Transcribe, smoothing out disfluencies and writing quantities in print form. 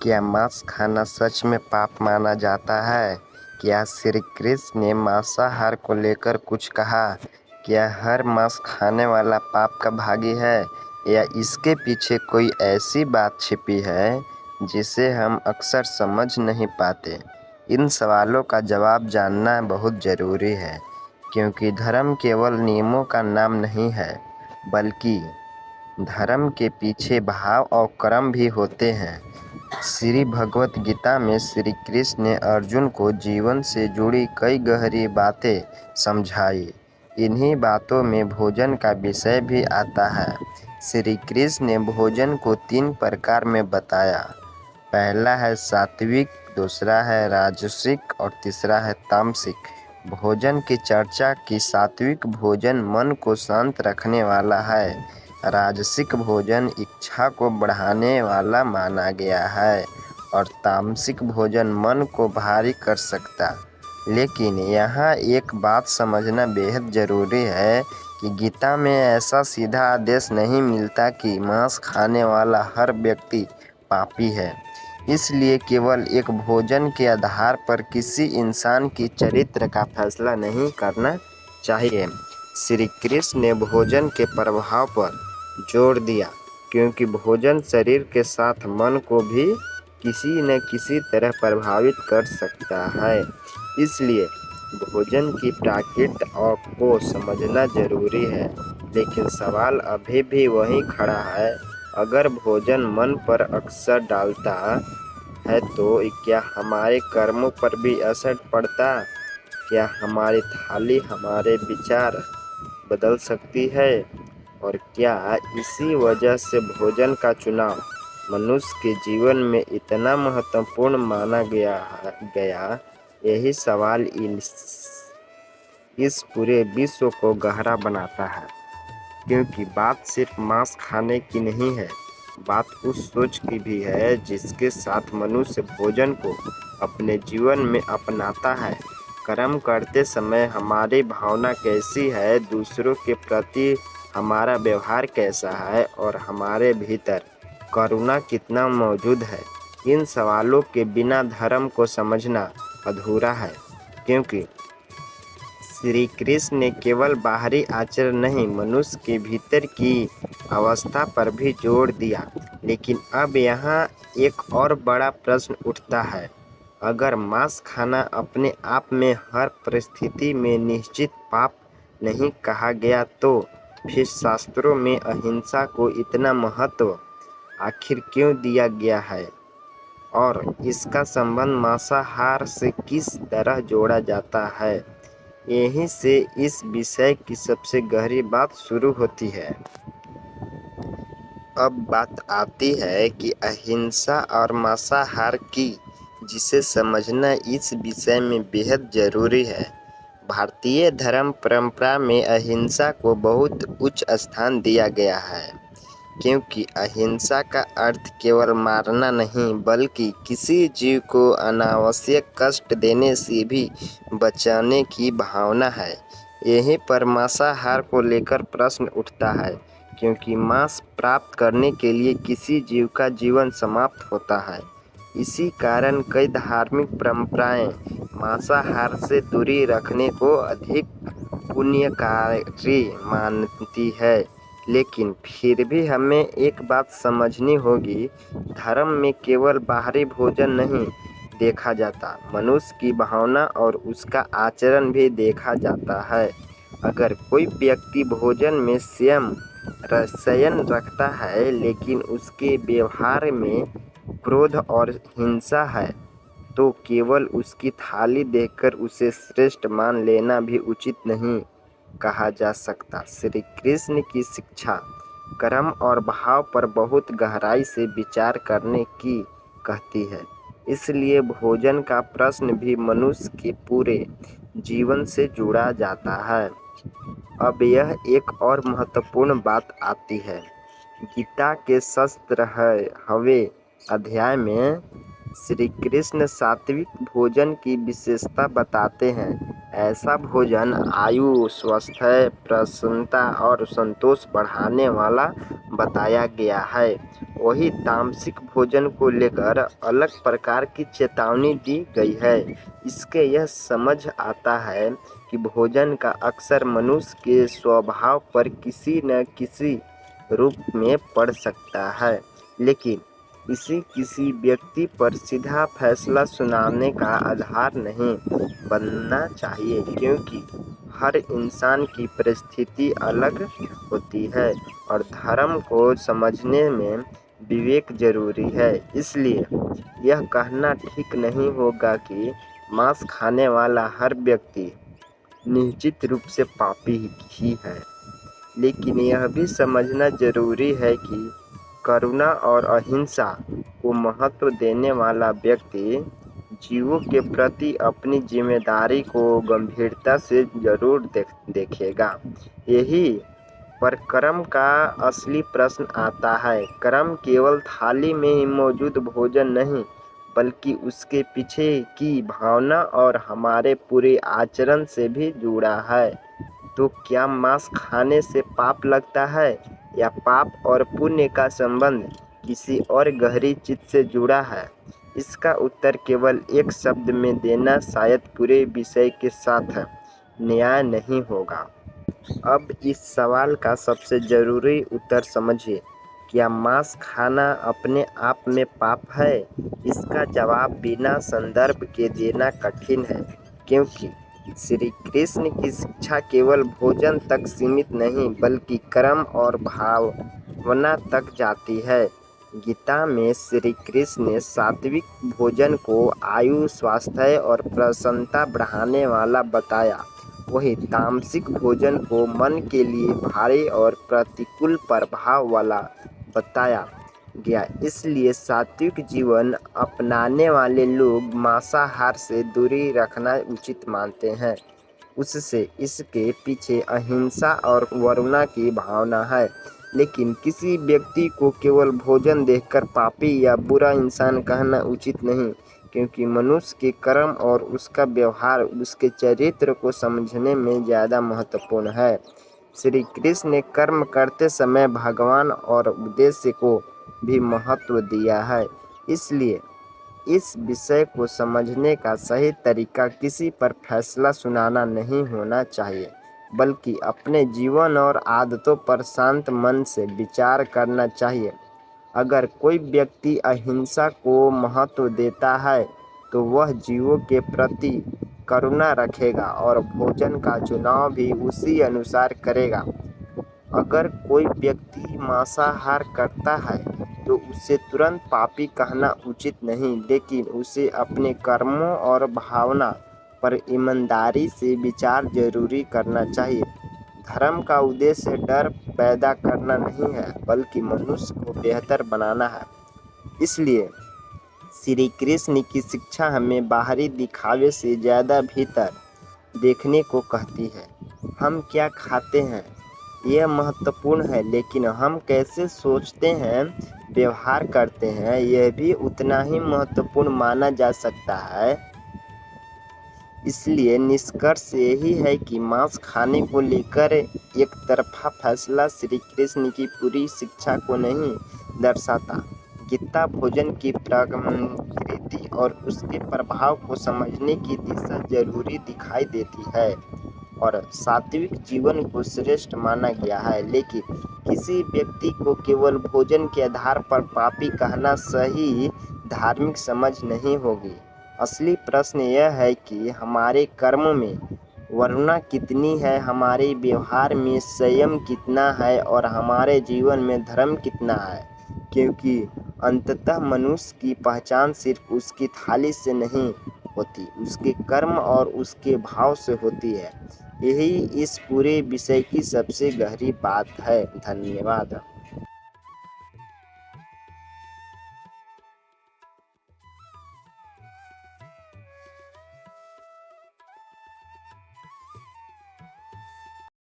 क्या मांस खाना सच में पाप माना जाता है? क्या श्री कृष्ण ने मांसाहार को लेकर कुछ कहा? क्या हर मांस खाने वाला पाप का भागी है, या इसके पीछे कोई ऐसी बात छिपी है जिसे हम अक्सर समझ नहीं पाते? इन सवालों का जवाब जानना बहुत ज़रूरी है, क्योंकि धर्म केवल नियमों का नाम नहीं है, बल्कि धर्म के पीछे भाव और कर्म भी होते हैं। श्री भगवत गीता में श्री कृष्ण ने अर्जुन को जीवन से जुड़ी कई गहरी बातें समझाई। इन्हीं बातों में भोजन का विषय भी आता है। श्री कृष्ण ने भोजन को 3 प्रकार में बताया। पहला है सात्विक, दूसरा है राजसिक और तीसरा है तामसिक। भोजन की चर्चा की। सात्विक भोजन मन को शांत रखने वाला है। राजसिक भोजन इच्छा को बढ़ाने वाला माना गया है और तामसिक भोजन मन को भारी कर सकता। लेकिन यहाँ एक बात समझना बेहद ज़रूरी है कि गीता में ऐसा सीधा आदेश नहीं मिलता कि मांस खाने वाला हर व्यक्ति पापी है। इसलिए केवल एक भोजन के आधार पर किसी इंसान की चरित्र का फैसला नहीं करना चाहिए। श्री कृष्ण ने भोजन के प्रभाव पर जोर दिया, क्योंकि भोजन शरीर के साथ मन को भी किसी न किसी तरह प्रभावित कर सकता है। इसलिए भोजन की प्रकृति को समझना जरूरी है। लेकिन सवाल अभी भी वही खड़ा है, अगर भोजन मन पर असर डालता है तो क्या हमारे कर्मों पर भी असर पड़ता? क्या हमारी थाली हमारे विचार बदल सकती है? और क्या इसी वजह से भोजन का चुनाव मनुष्य के जीवन में इतना महत्वपूर्ण माना गया? यही सवाल इस पूरे विश्व को गहरा बनाता है, क्योंकि बात सिर्फ मांस खाने की नहीं है, बात उस सोच की भी है जिसके साथ मनुष्य भोजन को अपने जीवन में अपनाता है। कर्म करते समय हमारी भावना कैसी है, दूसरों के प्रति हमारा व्यवहार कैसा है और हमारे भीतर करुणा कितना मौजूद है? इन सवालों के बिना धर्म को समझना अधूरा है, क्योंकि श्री कृष्ण ने केवल बाहरी आचरण नहीं, मनुष्य के भीतर की अवस्था पर भी जोर दिया। लेकिन अब यहाँ एक और बड़ा प्रश्न उठता है, अगर मांस खाना अपने आप में हर परिस्थिति में निश्चित पाप नहीं कहा गया, तो फिर शास्त्रों में अहिंसा को इतना महत्व आखिर क्यों दिया गया है, और इसका संबंध मांसाहार से किस तरह जोड़ा जाता है? यहीं से इस विषय की सबसे गहरी बात शुरू होती है। अब बात आती है कि अहिंसा और मांसाहार की, जिसे समझना इस विषय में बेहद जरूरी है। भारतीय धर्म परंपरा में अहिंसा को बहुत उच्च स्थान दिया गया है, क्योंकि अहिंसा का अर्थ केवल मारना नहीं, बल्कि किसी जीव को अनावश्यक कष्ट देने से भी बचाने की भावना है। यहीं पर मांसाहार को लेकर प्रश्न उठता है, क्योंकि मांस प्राप्त करने के लिए किसी जीव का जीवन समाप्त होता है। इसी कारण कई धार्मिक परंपराएं मांसाहार से दूरी रखने को अधिक पुण्यकारी मानती है। लेकिन फिर भी हमें एक बात समझनी होगी, धर्म में केवल बाहरी भोजन नहीं देखा जाता, मनुष्य की भावना और उसका आचरण भी देखा जाता है। अगर कोई व्यक्ति भोजन में संयम रखता है, लेकिन उसके व्यवहार में क्रोध और हिंसा है, तो केवल उसकी थाली देखकर उसे श्रेष्ठ मान लेना भी उचित नहीं कहा जा सकता। श्री कृष्ण की शिक्षा कर्म और भाव पर बहुत गहराई से विचार करने की कहती है। इसलिए भोजन का प्रश्न भी मनुष्य के पूरे जीवन से जुड़ा जाता है। अब यह एक और महत्वपूर्ण बात आती है। गीता के शस्त्र हवे अध्याय में श्री कृष्ण सात्विक भोजन की विशेषता बताते हैं। ऐसा भोजन आयु, स्वास्थ्य, प्रसन्नता और संतोष बढ़ाने वाला बताया गया है। वहीं तामसिक भोजन को लेकर अलग प्रकार की चेतावनी दी गई है। इसके यह समझ आता है कि भोजन का अक्सर मनुष्य के स्वभाव पर किसी न किसी रूप में पड़ सकता है, लेकिन इसी किसी व्यक्ति पर सीधा फैसला सुनाने का आधार नहीं बनना चाहिए, क्योंकि हर इंसान की परिस्थिति अलग होती है और धर्म को समझने में विवेक जरूरी है। इसलिए यह कहना ठीक नहीं होगा कि मांस खाने वाला हर व्यक्ति निश्चित रूप से पापी ही है, लेकिन यह भी समझना जरूरी है कि करुणा और अहिंसा को महत्व देने वाला व्यक्ति जीवों के प्रति अपनी जिम्मेदारी को गंभीरता से जरूर देखेगा। यही पर कर्म का असली प्रश्न आता है। कर्म केवल थाली में ही मौजूद भोजन नहीं, बल्कि उसके पीछे की भावना और हमारे पूरे आचरण से भी जुड़ा है। तो क्या मांस खाने से पाप लगता है, या पाप और पुण्य का संबंध किसी और गहरी चीज से जुड़ा है? इसका उत्तर केवल एक शब्द में देना शायद पूरे विषय के साथ न्याय नहीं होगा। अब इस सवाल का सबसे जरूरी उत्तर समझिए, क्या मांस खाना अपने आप में पाप है? इसका जवाब बिना संदर्भ के देना कठिन है, क्योंकि श्री कृष्ण की शिक्षा केवल भोजन तक सीमित नहीं, बल्कि कर्म और भावना तक जाती है। गीता में श्री कृष्ण ने सात्विक भोजन को आयु, स्वास्थ्य और प्रसन्नता बढ़ाने वाला बताया। वहीं तामसिक भोजन को मन के लिए भारी और प्रतिकूल प्रभाव वाला बताया गया। इसलिए सात्विक जीवन अपनाने वाले लोग मांसाहार से दूरी रखना उचित मानते हैं। उससे इसके पीछे अहिंसा और करुणा की भावना है। लेकिन किसी व्यक्ति को केवल भोजन देखकर पापी या बुरा इंसान कहना उचित नहीं, क्योंकि मनुष्य के कर्म और उसका व्यवहार उसके चरित्र को समझने में ज़्यादा महत्वपूर्ण है। श्री कृष्ण ने कर्म करते समय भगवान और उद्देश्य को भी महत्व दिया है। इसलिए इस विषय को समझने का सही तरीका किसी पर फैसला सुनाना नहीं होना चाहिए, बल्कि अपने जीवन और आदतों पर शांत मन से विचार करना चाहिए। अगर कोई व्यक्ति अहिंसा को महत्व देता है, तो वह जीवों के प्रति करुणा रखेगा और भोजन का चुनाव भी उसी अनुसार करेगा। अगर कोई व्यक्ति मांसाहार करता है, तो उसे तुरंत पापी कहना उचित नहीं, लेकिन उसे अपने कर्मों और भावना पर ईमानदारी से विचार जरूरी करना चाहिए। धर्म का उद्देश्य डर पैदा करना नहीं है, बल्कि मनुष्य को बेहतर बनाना है। इसलिए श्री कृष्ण की शिक्षा हमें बाहरी दिखावे से ज़्यादा भीतर देखने को कहती है। हम क्या खाते हैं यह महत्वपूर्ण है, लेकिन हम कैसे सोचते हैं, व्यवहार करते हैं, यह भी उतना ही महत्वपूर्ण माना जा सकता है। इसलिए निष्कर्ष यही है कि मांस खाने को लेकर एक तरफा फैसला श्री कृष्ण की पूरी शिक्षा को नहीं दर्शाता। गीता भोजन की प्रकृति और उसके प्रभाव को समझने की दिशा जरूरी दिखाई देती है, और सात्विक जीवन को श्रेष्ठ माना गया है। लेकिन किसी व्यक्ति को केवल भोजन के आधार पर पापी कहना सही धार्मिक समझ नहीं होगी। असली प्रश्न यह है कि हमारे कर्म में करुणा कितनी है, हमारे व्यवहार में संयम कितना है और हमारे जीवन में धर्म कितना है, क्योंकि अंततः मनुष्य की पहचान सिर्फ उसकी थाली से नहीं होती, उसके कर्म और उसके भाव से होती है। यही इस पूरे विषय की सबसे गहरी बात है। धन्यवाद।